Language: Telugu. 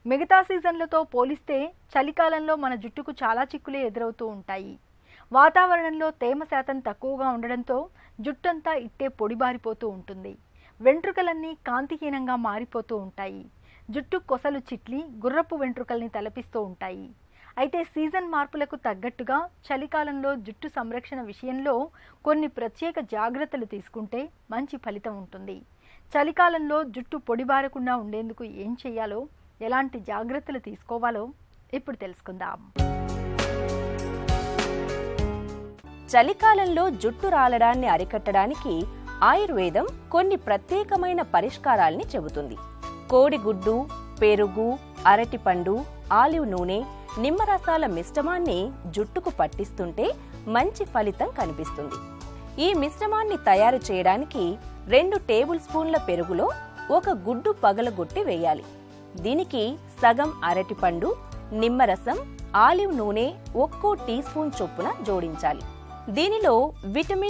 మిగతా సీజన్లతో పోలిస్తే చలికాలంలో మన జుట్టుకు చాలా చిక్కులే ఎదురవుతూ ఉంటాయి. వాతావరణంలో తేమ శాతం తక్కువగా ఉండడంతో జుట్టంతా ఇట్టే పొడిబారిపోతూ ఉంటుంది. వెంట్రుకలన్నీ కాంతిహీనంగా మారిపోతూ ఉంటాయి. జుట్టు కొసలు చిట్లి గుర్రపు వెంట్రుకల్ని తలపిస్తూ ఉంటాయి. అయితే సీజన్ మార్పులకు తగ్గట్టుగా చలికాలంలో జుట్టు సంరక్షణ విషయంలో కొన్ని ప్రత్యేక జాగ్రత్తలు తీసుకుంటే మంచి ఫలితం ఉంటుంది. చలికాలంలో జుట్టు పొడిబారకుండా ఉండేందుకు ఏం చేయాలో, ఎలాంటి జాగ్రత్తలు తీసుకోవాలో ఇప్పుడు తెలుసుకుందాం. చలికాలంలో జుట్టు రాలడాన్ని అరికట్టడానికి ఆయుర్వేదం కొన్ని ప్రత్యేకమైన పరిష్కారాల్ని చెబుతుంది. కోడిగుడ్డు, పెరుగు, అరటిపండు, ఆలివ్ నూనె, నిమ్మరసాల మిశ్రమాన్ని జుట్టుకు పట్టిస్తుంటే మంచి ఫలితం కనిపిస్తుంది. ఈ మిశ్రమాన్ని తయారు చేయడానికి 2 టేబుల్ స్పూన్ల పెరుగులో 1 గుడ్డు పగలగొట్టి వేయాలి. దీనికి సగం అరటిపండు, నిమ్మరసం, ఆలివ్ నూనె 1 టీ స్పూన్ చొప్పున జోడించాలి. దీనిలో విటమిన్